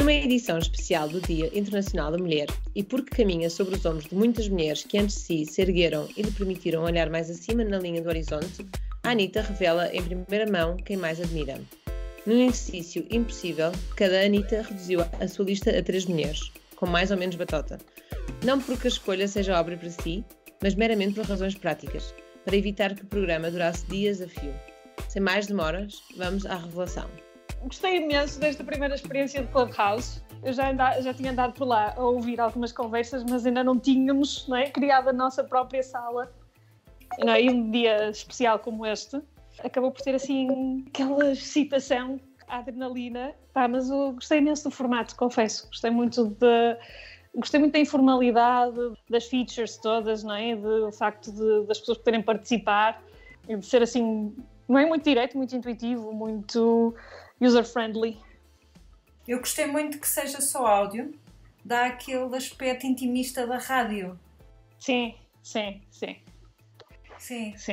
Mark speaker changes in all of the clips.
Speaker 1: Numa edição especial do Dia Internacional da Mulher e porque caminha sobre os ombros de muitas mulheres que antes de si se ergueram e lhe permitiram olhar mais acima na linha do horizonte, a Anitta revela em primeira mão quem mais admira. Num exercício impossível, cada Anitta reduziu a sua lista a 3 mulheres, com mais ou menos batota. Não porque a escolha seja obra para si, mas meramente por razões práticas, para evitar que o programa durasse dias a fio. Sem mais demoras, vamos à revelação.
Speaker 2: Gostei imenso desta primeira experiência de Clubhouse. Eu já tinha andado por lá a ouvir algumas conversas, mas ainda não tínhamos, criado a nossa própria sala. E um dia especial como este acabou por ter assim aquela excitação, adrenalina. Mas eu gostei imenso do formato, confesso. Gostei muito da informalidade, das features todas, do facto das pessoas poderem participar e de ser assim, não é muito direto, muito intuitivo, muito user-friendly.
Speaker 3: Eu gostei muito que seja só áudio, dá aquele aspecto intimista da rádio.
Speaker 2: Sim.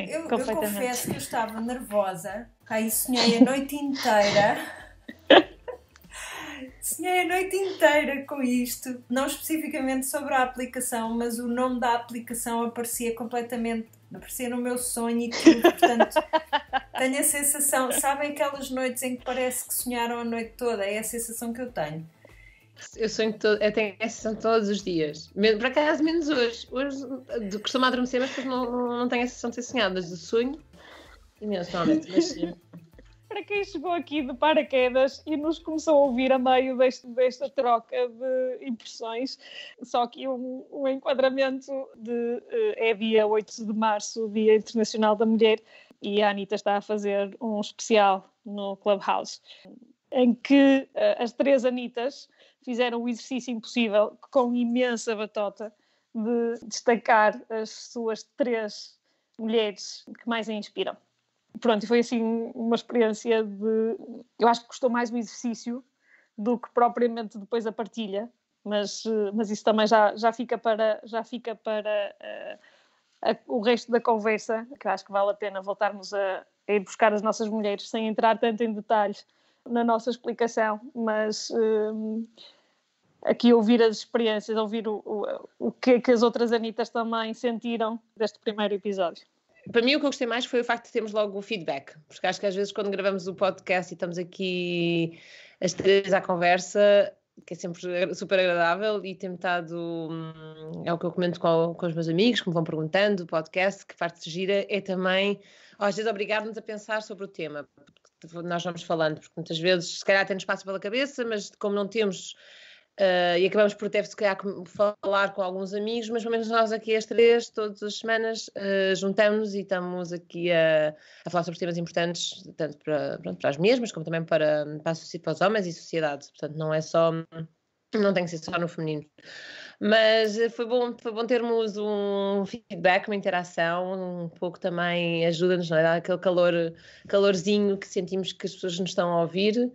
Speaker 3: Eu confesso que eu estava nervosa, aí sonhei a noite inteira. Sonhei a noite inteira com isto, não especificamente sobre a aplicação, mas o nome da aplicação aparecia no meu sonho e tudo, portanto tenho a sensação, sabem aquelas noites em que parece que sonharam a noite toda? É a sensação que eu tenho.
Speaker 1: Eu tenho essa sensação todos os dias, por acaso menos hoje costumo adormecer, mas depois não tenho a sensação de ter sonhado, mas do sonho imenso normalmente, mas sim.
Speaker 2: Para quem chegou aqui de paraquedas e nos começou a ouvir a meio desta troca de impressões, só que um enquadramento é dia 8 de março, Dia Internacional da Mulher, e a Anitta está a fazer um especial no Clubhouse, em que as 3 Anitas fizeram o exercício impossível, com imensa batota, de destacar as suas 3 mulheres que mais a inspiram. Pronto, e foi assim uma experiência eu acho que gostou mais o exercício do que propriamente depois a partilha, mas isso também já fica para o resto da conversa, que eu acho que vale a pena voltarmos a ir buscar as nossas mulheres, sem entrar tanto em detalhes na nossa explicação, mas aqui ouvir as experiências, ouvir o que é que as outras Anitas também sentiram deste primeiro episódio.
Speaker 1: Para mim o que eu gostei mais foi o facto de termos logo o feedback, porque acho que às vezes quando gravamos o podcast e estamos aqui as 3 à conversa, que é sempre super agradável, e tenho estado, é o que eu comento com os meus amigos, que me vão perguntando, o podcast, que parte de gira é também, às vezes, obrigar-nos a pensar sobre o tema, porque nós vamos falando, porque muitas vezes se calhar tem-nos passa pela cabeça, mas como não temos... e acabamos por ter, se calhar, falar com alguns amigos, mas pelo menos nós aqui as 3, todas as semanas, juntamos e estamos aqui a falar sobre temas importantes, tanto para as mesmas, como também para os homens e sociedade. Portanto, não tem que ser só no feminino. Mas foi bom termos um feedback, uma interação, um pouco também ajuda-nos, não é? Dá aquele calorzinho que sentimos que as pessoas nos estão a ouvir.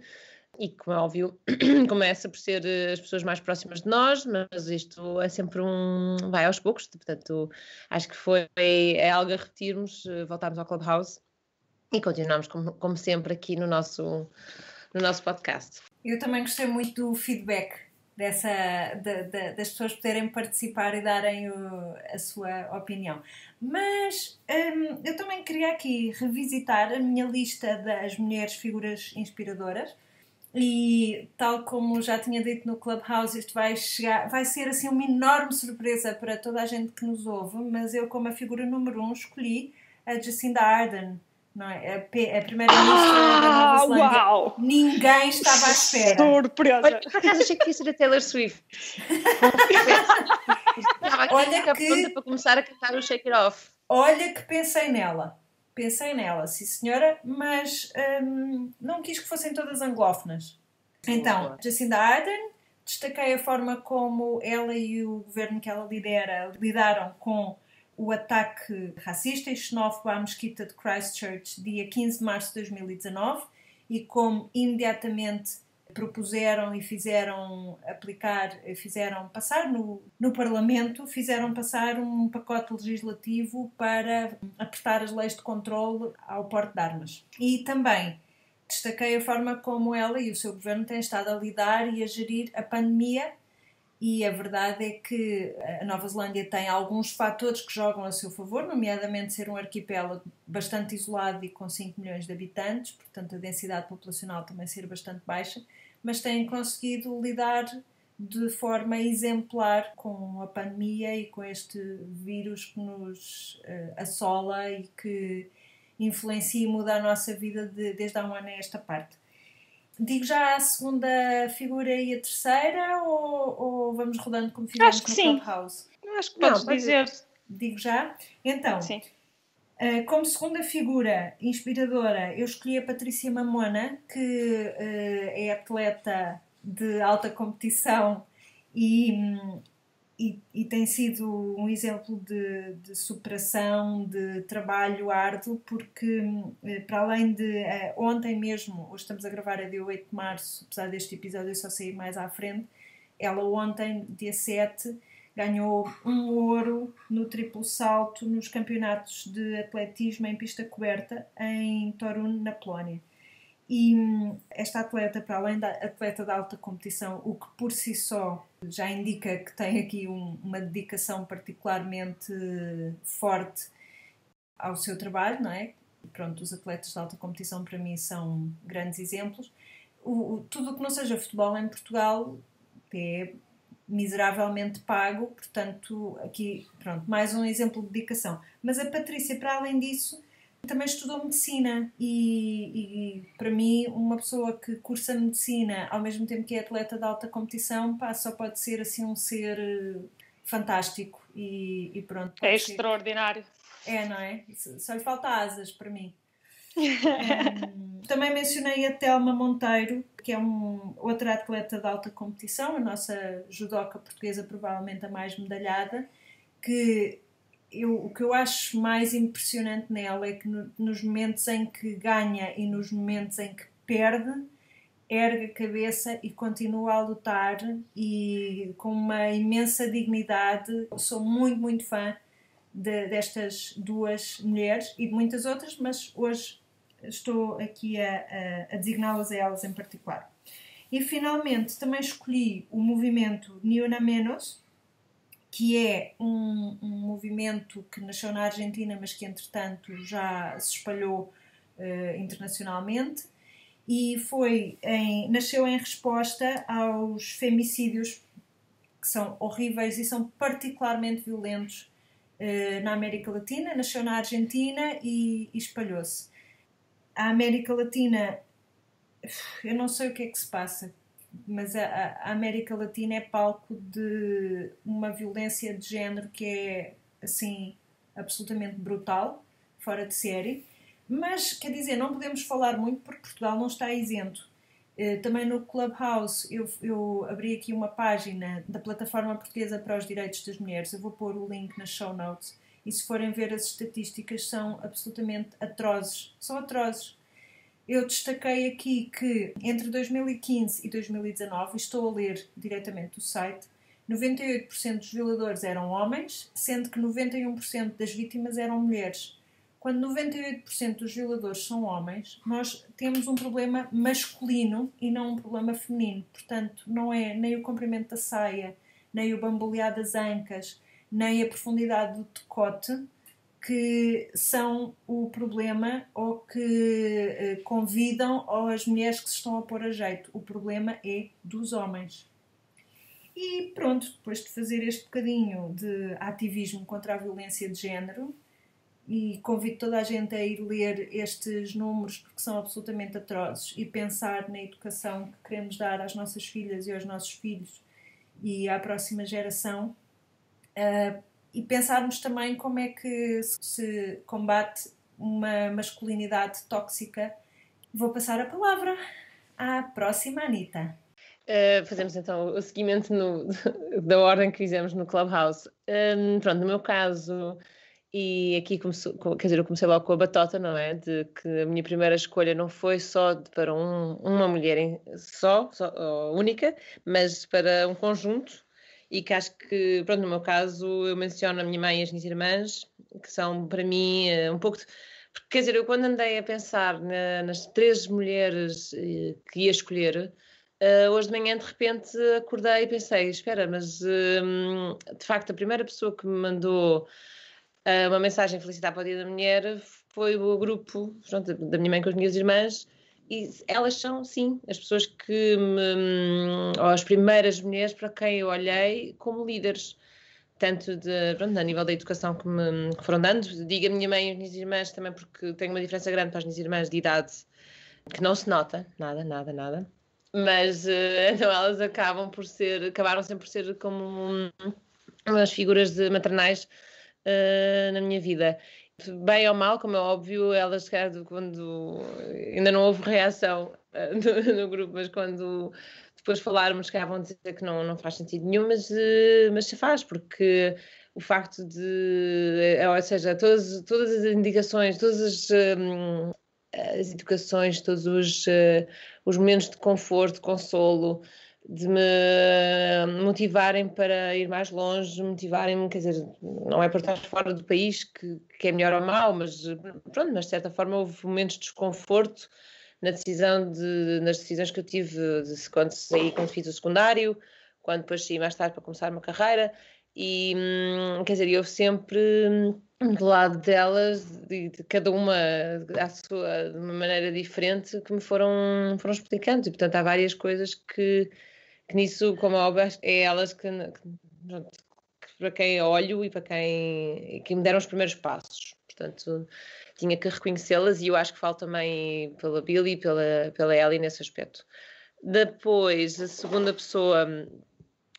Speaker 1: E, como é óbvio, começa por ser as pessoas mais próximas de nós, mas isto é sempre vai aos poucos, portanto, acho que é algo a repetirmos, voltarmos ao Clubhouse e continuamos, como sempre, aqui no nosso podcast.
Speaker 3: Eu também gostei muito do feedback das pessoas poderem participar e darem a sua opinião. Mas eu também queria aqui revisitar a minha lista das mulheres figuras inspiradoras. E tal como já tinha dito no Clubhouse, isto vai ser assim uma enorme surpresa para toda a gente que nos ouve, mas eu, como a figura número 1, escolhi a Jacinda Ardern, não é? A primeira-ministra da Nova Zelândia.
Speaker 2: Uau!
Speaker 3: Ninguém estava à espera.
Speaker 2: Surpresa!
Speaker 1: Olha, por acaso achei que ia ser a Taylor Swift. Olha que... para começar a cantar o Shake It Off.
Speaker 3: Olha que pensei nela, sim senhora, mas não quis que fossem todas anglófonas. Então, Jacinda Ardern, destaquei a forma como ela e o governo que ela lidera lidaram com o ataque racista e xenófobo à mesquita de Christchurch, dia 15 de março de 2019, e como imediatamente propuseram e fizeram passar no Parlamento, fizeram passar um pacote legislativo para apertar as leis de controle ao porte de armas. E também destaquei a forma como ela e o seu governo têm estado a lidar e a gerir a pandemia, e a verdade é que a Nova Zelândia tem alguns fatores que jogam a seu favor, nomeadamente ser um arquipélago bastante isolado e com 5 milhões de habitantes, portanto a densidade populacional também ser bastante baixa, mas têm conseguido lidar de forma exemplar com a pandemia e com este vírus que nos assola e que influencia e muda a nossa vida desde há um ano a esta parte. Digo já a segunda figura e a terceira, ou vamos rodando como fizemos no Clubhouse?
Speaker 2: Acho que podes dizer.
Speaker 3: Digo já? Então,
Speaker 2: sim.
Speaker 3: Como segunda figura inspiradora, eu escolhi a Patrícia Mamona, que é atleta de alta competição e tem sido um exemplo de superação, de trabalho árduo, porque para além de ontem mesmo, hoje estamos a gravar a dia 8 de março, apesar deste episódio só sair mais à frente, ela ontem, dia 7, ganhou um ouro no triplo salto nos campeonatos de atletismo em pista coberta em Torun, na Polónia. E esta atleta, para além da atleta de alta competição, o que por si só já indica que tem aqui uma dedicação particularmente forte ao seu trabalho, não é? Pronto, os atletas de alta competição para mim são grandes exemplos. Tudo o que não seja futebol em Portugal é miseravelmente pago, portanto aqui, pronto, mais um exemplo de dedicação. Mas a Patrícia, para além disso, também estudou medicina e para mim uma pessoa que cursa medicina ao mesmo tempo que é atleta de alta competição, só pode ser assim um ser fantástico e pronto.
Speaker 2: É extraordinário.
Speaker 3: Não é? Só lhe falta asas para mim. Também mencionei a Telma Monteiro, que é outra atleta de alta competição, a nossa judoca portuguesa, provavelmente a mais medalhada, que o que eu acho mais impressionante nela é que nos momentos em que ganha e nos momentos em que perde, ergue a cabeça e continua a lutar e com uma imensa dignidade. Eu sou muito, muito fã destas duas mulheres e de muitas outras, mas hoje estou aqui a designá-las a elas em particular. E finalmente também escolhi o movimento Ni Una Menos, que é um movimento que nasceu na Argentina, mas que entretanto já se espalhou internacionalmente, e nasceu em resposta aos femicídios que são horríveis e são particularmente violentos na América Latina. Nasceu na Argentina e espalhou-se. A América Latina, eu não sei o que é que se passa, mas a América Latina é palco de uma violência de género que é, assim, absolutamente brutal, fora de série. Mas, quer dizer, não podemos falar muito porque Portugal não está isento. Também no Clubhouse eu abri aqui uma página da Plataforma Portuguesa para os Direitos das Mulheres. Eu vou pôr o link nas show notes. E se forem ver as estatísticas, são absolutamente atrozes. São atrozes. Eu destaquei aqui que entre 2015 e 2019, estou a ler diretamente do site, 98% dos violadores eram homens, sendo que 91% das vítimas eram mulheres. Quando 98% dos violadores são homens, nós temos um problema masculino e não um problema feminino. Portanto, não é nem o comprimento da saia, nem o bambolear das ancas, nem a profundidade do decote que são o problema ou que convidam as mulheres que se estão a pôr a jeito. O problema é dos homens. E pronto, depois de fazer este bocadinho de ativismo contra a violência de género, e convido toda a gente a ir ler estes números porque são absolutamente atrozes e pensar na educação que queremos dar às nossas filhas e aos nossos filhos e à próxima geração, e pensarmos também como é que se combate uma masculinidade tóxica. Vou passar a palavra à próxima Anita.
Speaker 1: Fazemos então o seguimento da ordem que fizemos no Clubhouse. Pronto, no meu caso, e aqui eu comecei logo com a batota, não é? De que a minha primeira escolha não foi só para uma mulher só única, mas para um conjunto. E que acho que, pronto, no meu caso, eu menciono a minha mãe e as minhas irmãs, que são para mim um pouco... Quer dizer, eu quando andei a pensar nas 3 mulheres que ia escolher, hoje de manhã de repente acordei e pensei, espera, mas de facto a primeira pessoa que me mandou uma mensagem felicitar para o Dia da Mulher foi o grupo, pronto, da minha mãe com as minhas irmãs, e elas são, sim, as pessoas que ou as primeiras mulheres para quem eu olhei como líderes. Tanto pronto, a nível da educação que me foram dando, digo a minha mãe e as minhas irmãs também, porque tenho uma diferença grande para as minhas irmãs de idade, que não se nota, nada, mas então elas acabaram sempre por ser como umas figuras maternais na minha vida. Bem ou mal, como é óbvio, elas, quando ainda não houve reação no grupo, mas quando depois falarmos, cá vão dizer que não faz sentido nenhum, mas se faz, porque o facto ou seja, todas as indicações, todas as educações, todos os momentos de conforto, consolo, de me motivarem para ir mais longe, motivarem-me, quer dizer, não é por estar fora do país que é melhor ou mau, mas pronto, mas de certa forma houve momentos de desconforto nas decisões que eu tive quando fiz o secundário, quando depois saí mais tarde para começar uma carreira, e quer dizer, houve sempre do lado delas, de cada uma de uma maneira diferente, que me foram explicando, e portanto há várias coisas que nisso, como é óbvio, é elas que para quem olho e para quem me deram os primeiros passos. Portanto, tinha que reconhecê-las, e eu acho que falo também pela Billy e pela Ellie nesse aspecto. Depois, a segunda pessoa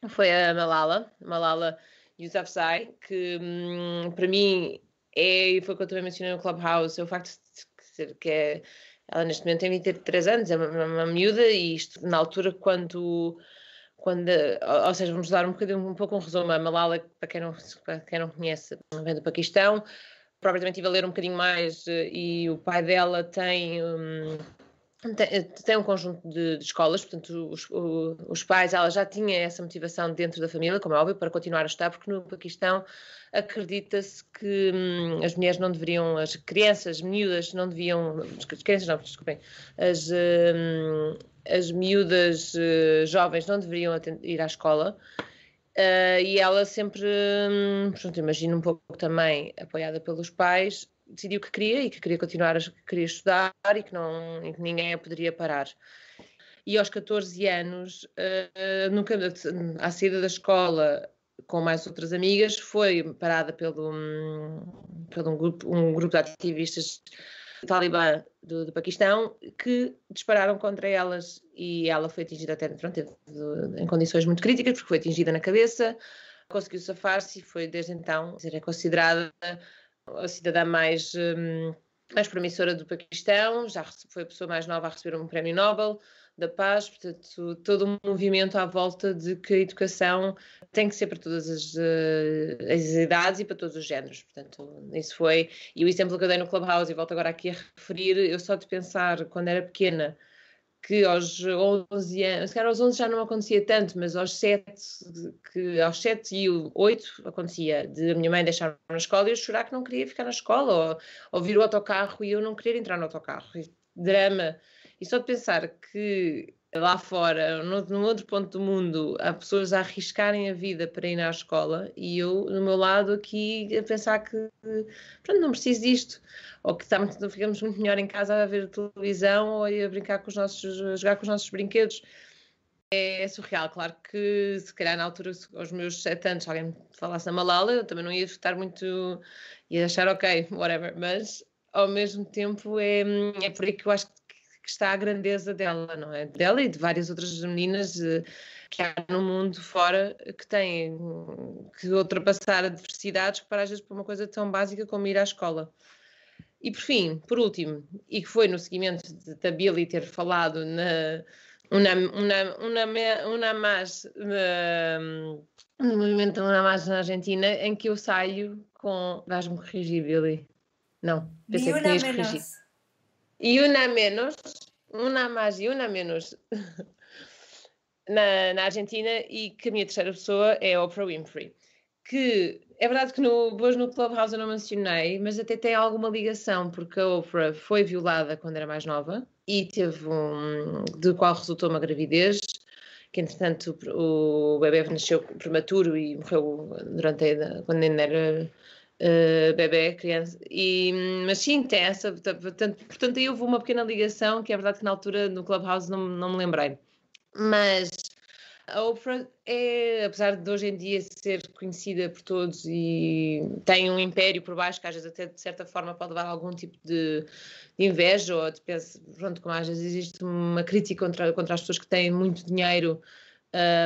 Speaker 1: foi a Malala Yousafzai, que para mim foi o que eu também mencionei no Clubhouse, é o facto de que ela neste momento tem 23 anos, é uma miúda, e isto na altura quando, ou seja, vamos dar um pouco um resumo. A Malala, para quem não conhece, vem do Paquistão. Propriamente estive a ler um bocadinho mais, e o pai dela tem um conjunto de escolas, portanto os pais, ela já tinha essa motivação dentro da família, como é óbvio, para continuar a estudar, porque no Paquistão acredita-se que as mulheres não deveriam, as crianças miúdas não deviam, as crianças não, desculpem, as miúdas jovens não deveriam ir à escola. E ela sempre, portanto, imagino um pouco também apoiada pelos pais, decidiu que queria continuar queria estudar, e que ninguém a poderia parar. E aos 14 anos, à saída da escola, com mais outras amigas, foi parada por um grupo de ativistas Talibã do Paquistão, que dispararam contra elas, e ela foi atingida até em condições muito críticas, porque foi atingida na cabeça, conseguiu safar-se, e foi desde então, é considerada a cidadã mais promissora do Paquistão. Já foi a pessoa mais nova a receber um prémio Nobel da Paz. Portanto, todo um movimento à volta de que a educação tem que ser para todas as idades e para todos os géneros. Portanto, isso foi, e o exemplo que eu dei no Clubhouse, e volto agora aqui a referir, eu só de pensar, quando era pequena, que aos 11 anos, se calhar aos 11 já não acontecia tanto, mas aos 7 e 8 acontecia, de a minha mãe deixar-me na escola e eu chorar que não queria ficar na escola, ou vir o autocarro e eu não querer entrar no autocarro. Drama. E só de pensar que lá fora, num outro ponto do mundo, há pessoas a arriscarem a vida para ir à escola, e eu, no meu lado aqui, a pensar que pronto, não preciso disto, ou que ficamos muito melhor em casa a ver televisão ou a brincar a jogar com os nossos brinquedos. É surreal. Claro que se calhar na altura, aos meus 7 anos, se alguém me falasse na Malala, eu também não ia estar muito, ia achar ok, whatever, mas ao mesmo tempo é por aí que eu acho que está a grandeza dela, não é? Dela e de várias outras meninas que há no mundo fora, que têm que ultrapassar adversidades para, às vezes, para uma coisa tão básica como ir à escola. E por último, e que foi no seguimento da Billy ter falado no movimento Una Más na Argentina, em que eu saio com... Vais-me corrigir, Billy? Não, pensei que tinhas corrigido. E Una Más e Una Menos na Argentina, e que a minha terceira pessoa é a Oprah Winfrey, que é verdade que hoje no Clubhouse eu não mencionei, mas até tem alguma ligação, porque a Oprah foi violada quando era mais nova e teve de qual resultou uma gravidez, que entretanto o bebê nasceu prematuro e morreu quando ainda era bebê, criança. Mas sim, tem essa, portanto aí houve uma pequena ligação, que é verdade que na altura no Clubhouse não me lembrei. Mas a Oprah apesar de hoje em dia ser conhecida por todos e tem um império por baixo, que às vezes até de certa forma pode levar a algum tipo de inveja, ou de pronto, como às vezes existe uma crítica contra as pessoas que têm muito dinheiro,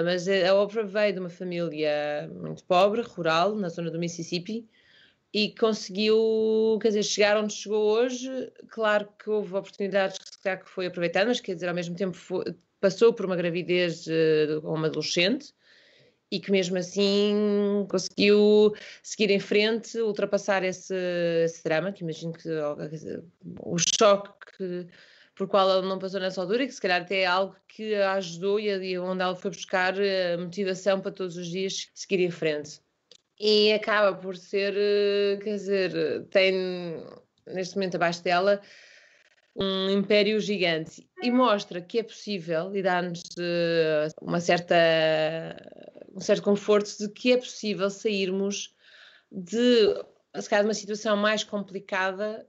Speaker 1: mas a Oprah veio de uma família muito pobre, rural, na zona do Mississippi, e conseguiu, quer dizer, chegar onde chegou hoje. Claro que houve oportunidades que foi aproveitando, mas quer dizer, ao mesmo tempo passou por uma gravidez com uma adolescente e que mesmo assim conseguiu seguir em frente, ultrapassar esse drama, que imagino que o choque por qual ela não passou nessa altura, e que se calhar até é algo que a ajudou e onde ela foi buscar motivação para todos os dias seguir em frente. E acaba por ser, quer dizer, tem neste momento abaixo dela um império gigante, e mostra que é possível, e dá-nos um certo conforto de que é possível sairmos de, se calhar, de uma situação mais complicada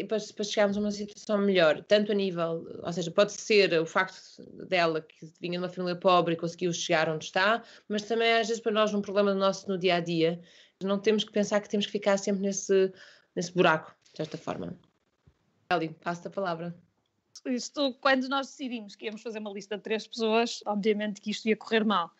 Speaker 1: para chegarmos a uma situação melhor, tanto a nível, ou seja, pode ser o facto dela que vinha de uma família pobre e conseguiu chegar onde está, mas também às vezes para nós um problema nosso no dia-a-dia, não temos que pensar que temos que ficar sempre nesse buraco, de certa forma. Eli, passo-te a palavra.
Speaker 2: Quando nós decidimos que íamos fazer uma lista de 3 pessoas, obviamente que isto ia correr mal.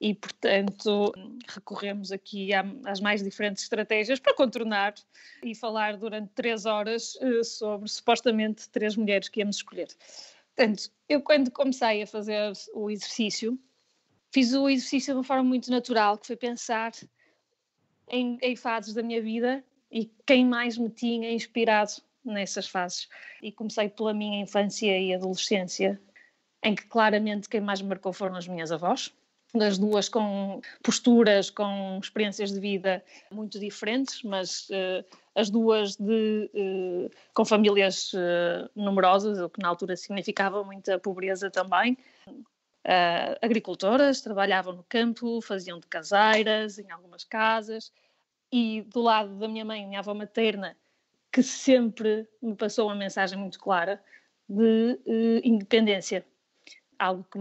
Speaker 2: E, portanto, recorremos aqui às mais diferentes estratégias para contornar e falar durante 3 horas sobre, supostamente, 3 mulheres que íamos escolher. Portanto, eu quando comecei a fazer o exercício, fiz o exercício de uma forma muito natural, que foi pensar em fases da minha vida e quem mais me tinha inspirado nessas fases. E comecei pela minha infância e adolescência, em que claramente quem mais me marcou foram as minhas avós, das duas com posturas, com experiências de vida muito diferentes, mas as duas com famílias numerosas, o que na altura significava muita pobreza também. Agricultoras, trabalhavam no campo, faziam de caseiras em algumas casas, e do lado da minha mãe, minha avó materna, que sempre me passou uma mensagem muito clara de independência. Algo que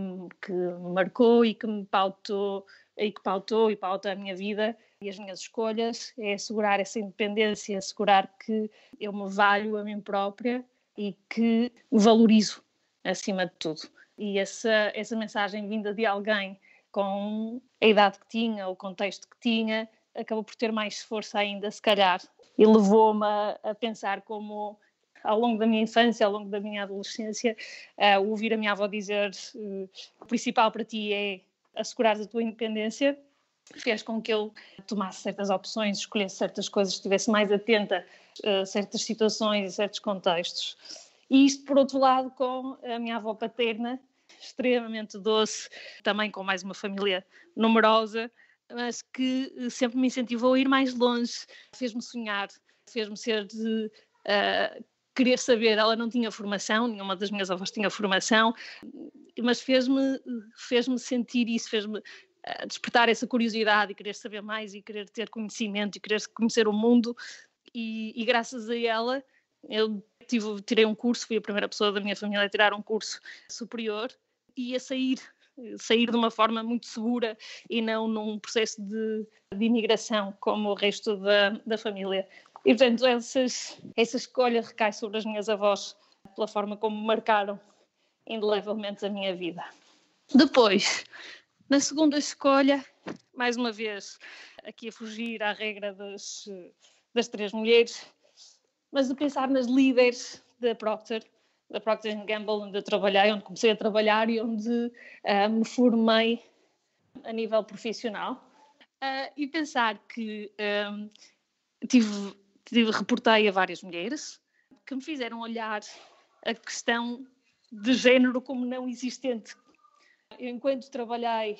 Speaker 2: me marcou e que me pautou e pauta a minha vida e as minhas escolhas, é assegurar essa independência, assegurar que eu me valho a mim própria e que me valorizo acima de tudo. E essa mensagem vinda de alguém com a idade que tinha, o contexto que tinha, acabou por ter mais força ainda, se calhar, e levou-me a pensar como, ao longo da minha infância, ao longo da minha adolescência, ouvir a minha avó dizer o principal para ti é assegurar a tua independência, fez com que eu tomasse certas opções, escolhesse certas coisas, estivesse mais atenta a certas situações e certos contextos. E isto, por outro lado, com a minha avó paterna, extremamente doce, também com mais uma família numerosa, mas que sempre me incentivou a ir mais longe, fez-me sonhar, fez-me querer saber. Ela não tinha formação, nenhuma das minhas avós tinha formação, mas fez-me sentir isso, fez-me despertar essa curiosidade e querer saber mais e querer ter conhecimento e querer conhecer o mundo, e graças a ela eu tirei um curso, fui a primeira pessoa da minha família a tirar um curso superior e a sair de uma forma muito segura e não num processo de imigração como o resto da família. E, portanto, essa escolha recai sobre as minhas avós pela forma como marcaram indelevelmente a minha vida. Depois, na segunda escolha, mais uma vez, aqui a fugir à regra das 3 mulheres, mas de pensar nas líderes da Procter & Gamble, onde eu trabalhei, onde comecei a trabalhar e onde me formei a nível profissional, e pensar que reportei a várias mulheres que me fizeram olhar a questão de género como não existente. Eu, enquanto trabalhei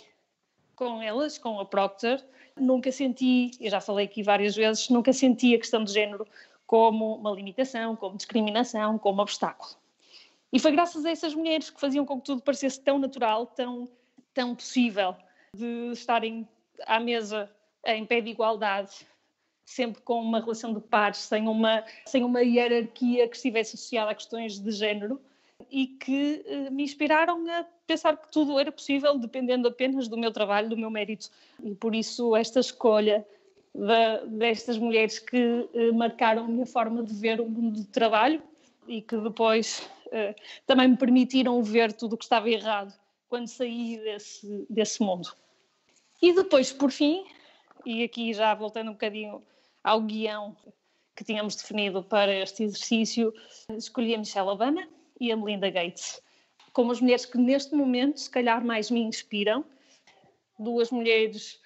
Speaker 2: com elas, com a Procter, nunca senti, eu já falei aqui várias vezes, nunca senti a questão de género como uma limitação, como discriminação, como obstáculo. E foi graças a essas mulheres que faziam com que tudo parecesse tão natural, tão possível, de estarem à mesa em pé de igualdade, sempre com uma relação de pares, sem uma hierarquia que estivesse associada a questões de género, e que me inspiraram a pensar que tudo era possível dependendo apenas do meu trabalho, do meu mérito. E por isso esta escolha destas mulheres que marcaram a minha forma de ver o mundo do trabalho e que depois também me permitiram ver tudo o que estava errado quando saí desse mundo. E depois, por fim, e aqui já voltando um bocadinho ao guião que tínhamos definido para este exercício, escolhi a Michelle Obama e a Melinda Gates como as mulheres que neste momento se calhar mais me inspiram. Duas mulheres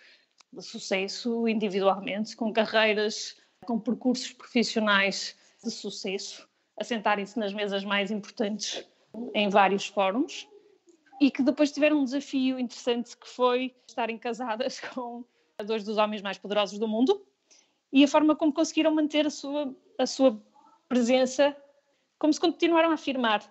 Speaker 2: de sucesso individualmente, com carreiras, com percursos profissionais de sucesso, a sentarem-se nas mesas mais importantes em vários fóruns, e que depois tiveram um desafio interessante que foi estarem casadas com dois dos homens mais poderosos do mundo, e a forma como conseguiram manter a sua presença, como se continuaram a afirmar,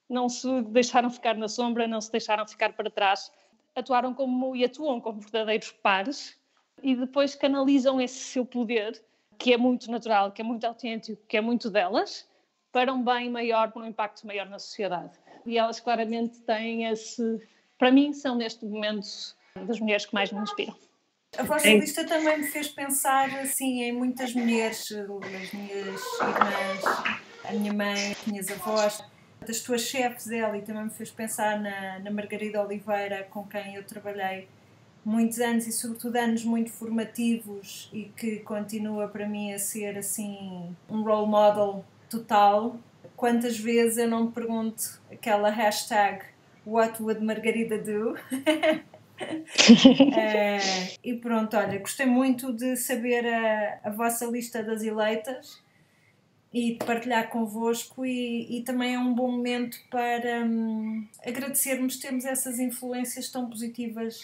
Speaker 2: não se deixaram ficar na sombra, não se deixaram ficar para trás, atuam como verdadeiros pares, e depois canalizam esse seu poder, que é muito natural, que é muito autêntico, que é muito delas, para um bem maior, para um impacto maior na sociedade. E elas claramente têm para mim, são neste momento das mulheres que mais me inspiram.
Speaker 3: A vossa lista também me fez pensar assim, em muitas mulheres, as minhas irmãs, a minha mãe, as minhas avós, das tuas chefes, Eli, também me fez pensar na Margarida Oliveira, com quem eu trabalhei muitos anos e sobretudo anos muito formativos, e que continua para mim a ser assim um role model total. Quantas vezes eu não me pergunto aquela hashtag What would Margarida do? E pronto, olha, gostei muito de saber a vossa lista das eleitas e de partilhar convosco, e também é um bom momento para agradecermos termos essas influências tão positivas,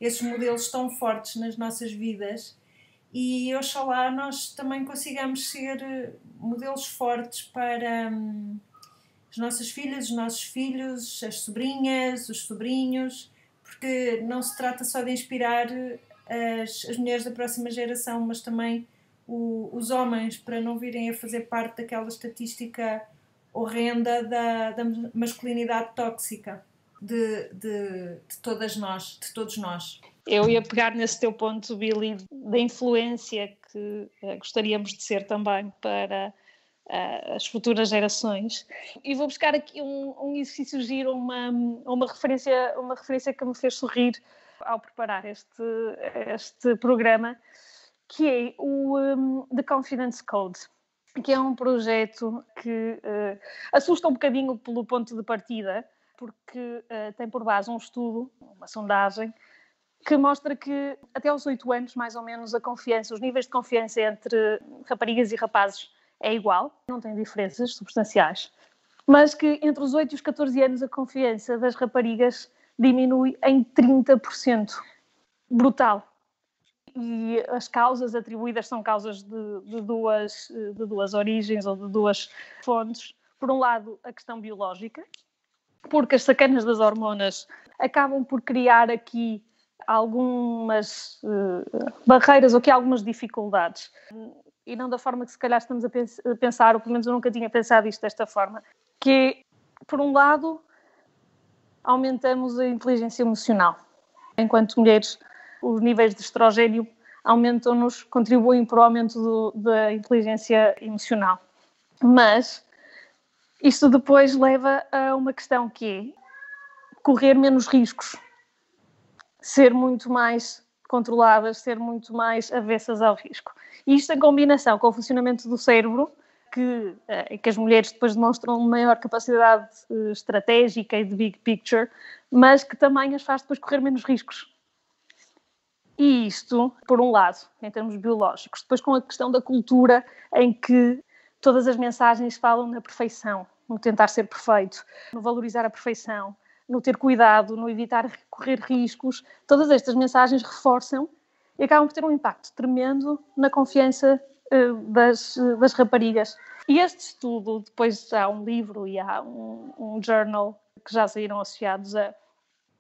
Speaker 3: esses modelos tão fortes nas nossas vidas, e oxalá nós também consigamos ser modelos fortes para as nossas filhas, os nossos filhos, as sobrinhas, os sobrinhos, porque não se trata só de inspirar as mulheres da próxima geração, mas também os homens, para não virem a fazer parte daquela estatística horrenda da masculinidade tóxica de todos nós.
Speaker 2: Eu ia pegar nesse teu ponto, Billy, da influência que gostaríamos de ser também para as futuras gerações. E vou buscar aqui um exercício giro, uma referência que me fez sorrir ao preparar este programa, que é o The Confidence Code, que é um projeto que assusta um bocadinho pelo ponto de partida, porque tem por base um estudo, uma sondagem, que mostra que até aos 8 anos, mais ou menos, os níveis de confiança entre raparigas e rapazes é igual, não tem diferenças substanciais, mas que entre os 8 e os 14 anos a confiança das raparigas diminui em 30%. Brutal. E as causas atribuídas são causas de duas origens ou de duas fontes. Por um lado, a questão biológica, porque as sacanas das hormonas acabam por criar aqui algumas barreiras ou aqui algumas dificuldades. E não da forma que se calhar estamos a pensar, ou pelo menos eu nunca tinha pensado isto desta forma, que é, por um lado, aumentamos a inteligência emocional. Enquanto mulheres, os níveis de estrogênio aumentam-nos, contribuem para o aumento da inteligência emocional. Mas isto depois leva a uma questão que é correr menos riscos, ser muito mais controladas, ser muito mais avessas ao risco. E isto em combinação com o funcionamento do cérebro, que as mulheres depois demonstram maior capacidade estratégica e de big picture, mas que também as faz depois correr menos riscos. E isto, por um lado, em termos biológicos, depois com a questão da cultura, em que todas as mensagens falam na perfeição, no tentar ser perfeito, no valorizar a perfeição, no ter cuidado, no evitar correr riscos, todas estas mensagens reforçam e acabam por ter um impacto tremendo na confiança das raparigas. E este estudo, depois há um livro e há um journal que já saíram associados a...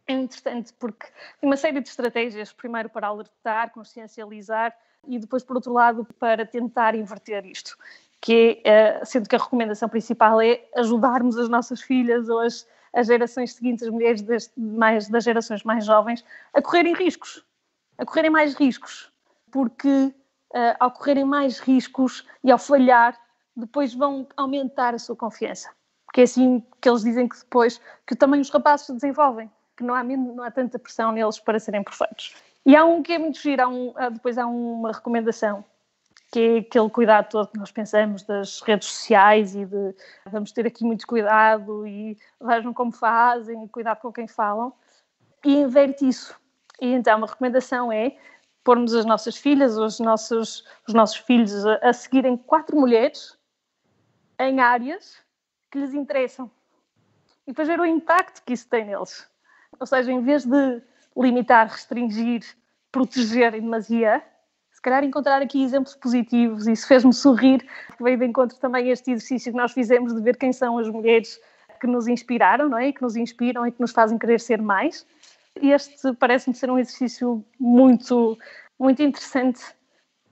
Speaker 2: É interessante porque tem uma série de estratégias, primeiro para alertar, consciencializar e depois, por outro lado, para tentar inverter isto. Que é, sendo que a recomendação principal é ajudarmos as nossas filhas ou as gerações seguintes, as mulheres das gerações mais jovens, a correrem mais riscos, porque ao correrem mais riscos e ao falhar, depois vão aumentar a sua confiança. Porque é assim que eles dizem que depois, que também os rapazes se desenvolvem, que não há tanta pressão neles para serem perfeitos. E há um que é muito giro, depois há uma recomendação, que é aquele cuidado todo que nós pensamos das redes sociais e de vamos ter aqui muito cuidado e vejam como fazem e cuidado com quem falam, e inverte isso. E então a recomendação é pormos as nossas filhas ou os nossos filhos a seguirem 4 mulheres em áreas que lhes interessam e depois ver o impacto que isso tem neles. Ou seja, em vez de limitar, restringir, proteger em demasia, se calhar encontrar aqui exemplos positivos. Isso fez-me sorrir, porque veio de encontro também este exercício que nós fizemos de ver quem são as mulheres que nos inspiraram, não é? Que nos inspiram e que nos fazem querer ser mais. E este parece-me ser um exercício muito, muito interessante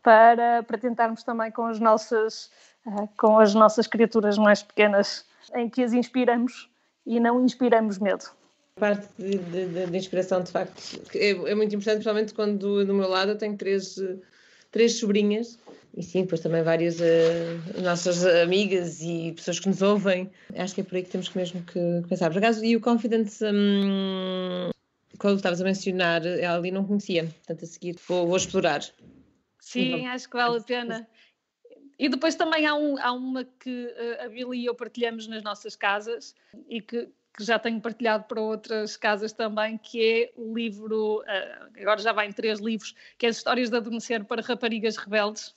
Speaker 2: para tentarmos também com as nossas criaturas mais pequenas, em que as inspiramos e não inspiramos medo.
Speaker 1: A parte de inspiração, de facto, é muito importante, principalmente quando do meu lado eu tenho três sobrinhas e sim, depois também várias nossas amigas e pessoas que nos ouvem. Acho que é por aí que temos mesmo que pensar. Por acaso, e o Confidence, quando estavas a mencionar, ela ali não conhecia, portanto a seguir vou explorar.
Speaker 2: Sim, acho que vale a pena. E depois também há uma que a Billy e eu partilhamos nas nossas casas e que já tenho partilhado para outras casas também, que é o livro, agora já vai em 3 livros, que é as Histórias de Adormecer para Raparigas Rebeldes,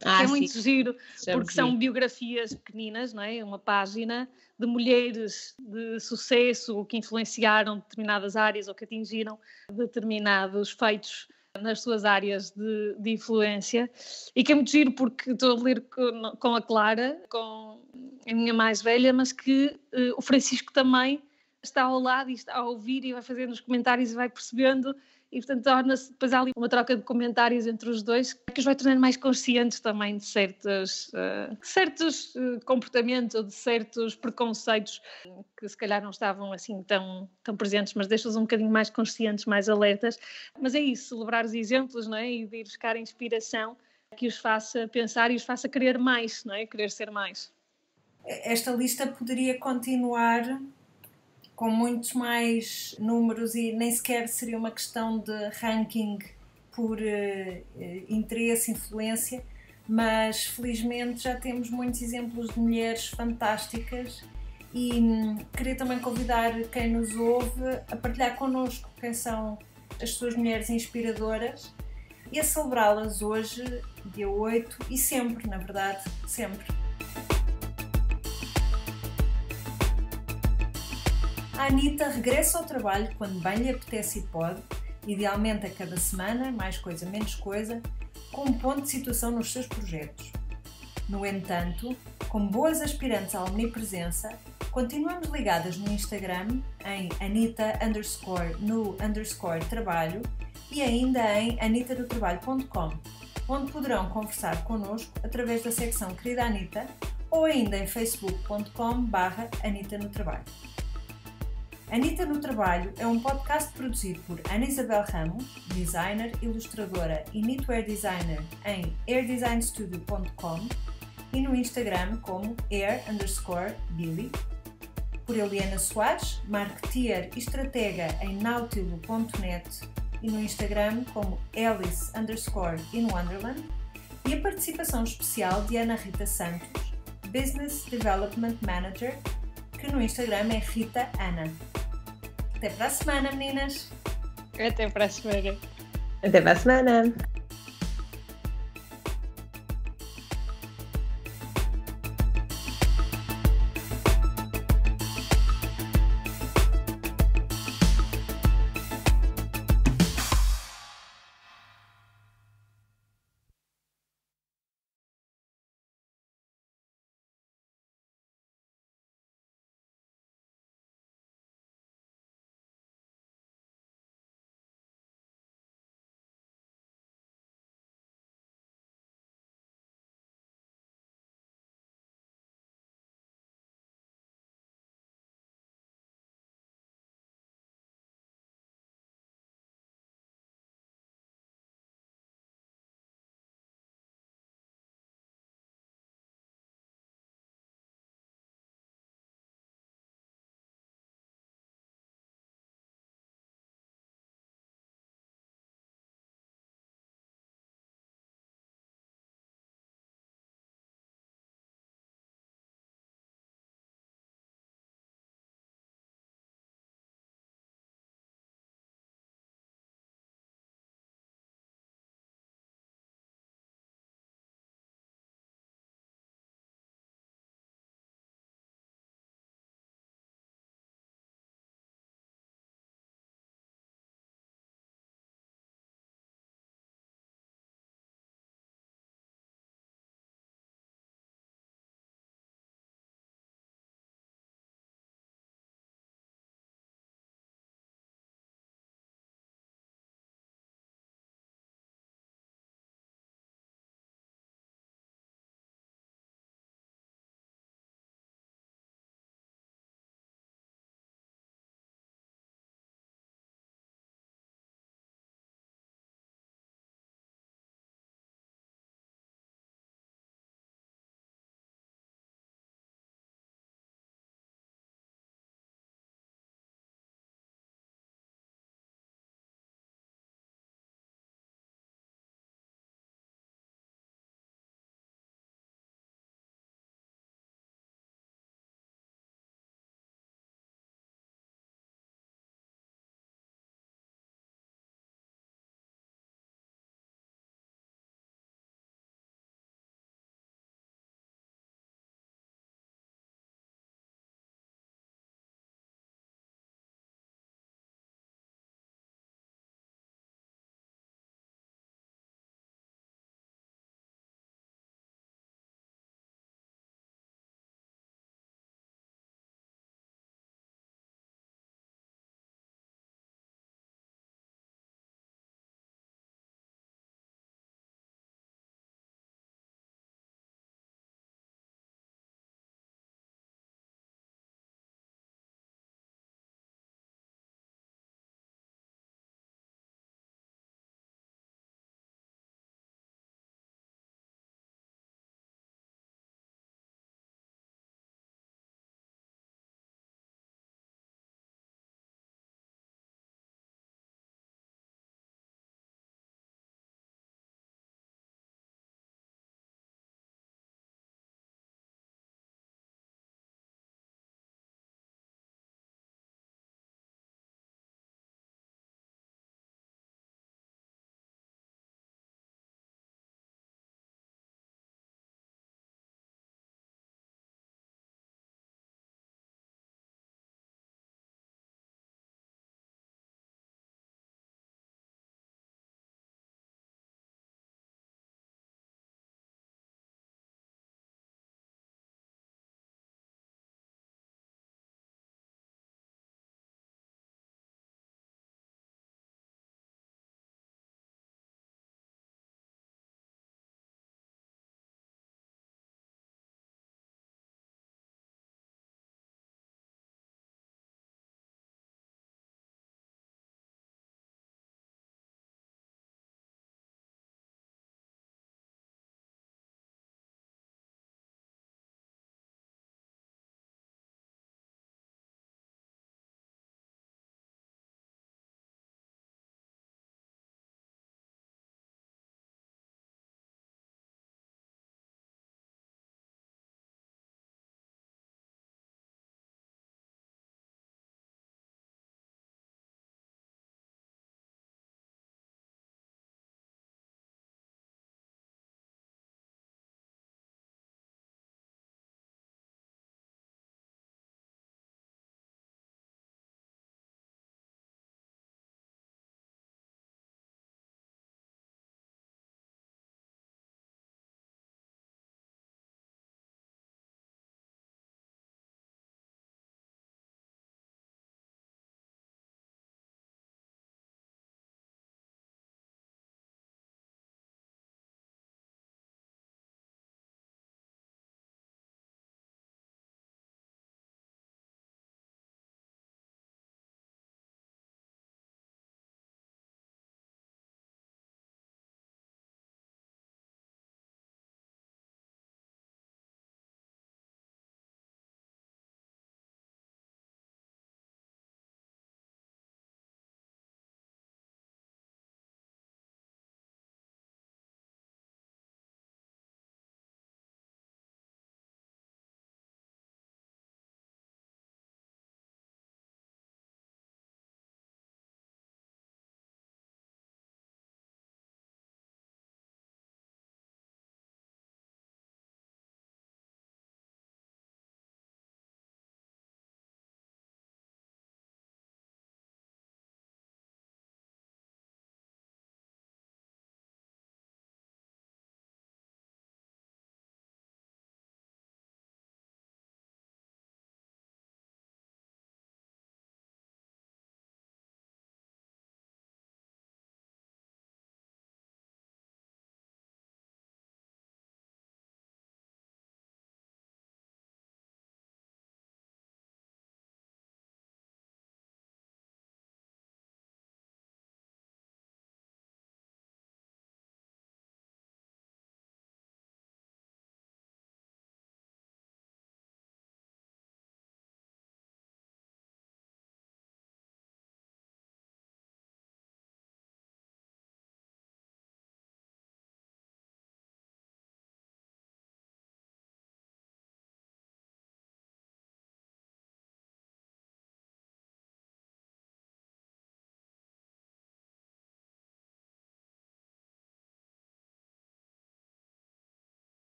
Speaker 2: que é muito giro, porque são biografias pequeninas, não é? Uma página de mulheres de sucesso que influenciaram determinadas áreas ou que atingiram determinados feitos nas suas áreas de influência, e que é muito giro porque estou a ler com a Clara, com a minha mais velha, mas que o Francisco também está ao lado e está a ouvir e vai fazendo os comentários e vai percebendo, e portanto torna-se depois há ali uma troca de comentários entre os dois que os vai tornando mais conscientes também de certos comportamentos ou de certos preconceitos que se calhar não estavam assim tão presentes, mas deixa-os um bocadinho mais conscientes, mais alertas. Mas é isso, celebrar os exemplos, não é? E de ir buscar inspiração que os faça pensar e os faça querer mais, não é? Querer ser mais.
Speaker 3: Esta lista poderia continuar com muitos mais números e nem sequer seria uma questão de ranking por interesse, influência, mas felizmente já temos muitos exemplos de mulheres fantásticas e queria também convidar quem nos ouve a partilhar connosco quem são as suas mulheres inspiradoras e a celebrá-las hoje, dia 8, e sempre, na verdade, sempre. A Anitta regressa ao trabalho quando bem lhe apetece e pode, idealmente a cada semana, mais coisa, menos coisa, com um ponto de situação nos seus projetos. No entanto, como boas aspirantes à omnipresença, continuamos ligadas no Instagram em Anita_no_trabalho e ainda em anitanotrabalho.com, onde poderão conversar connosco através da secção Querida Anitta ou ainda em facebook.com/anitanotrabalho. Anitta no Trabalho é um podcast produzido por Ana Isabel Ramos, designer, ilustradora e knitwear designer em airdesignstudio.com e no Instagram como air_billy, por Eliana Soares, marketeer e estratega em nautilo.net e no Instagram como alice_in_wonderland, e a participação especial de Ana Rita Santos, Business Development Manager, que no Instagram é Rita Ana. Até para a semana, meninas!
Speaker 2: Até para a semana!
Speaker 1: Até para a semana!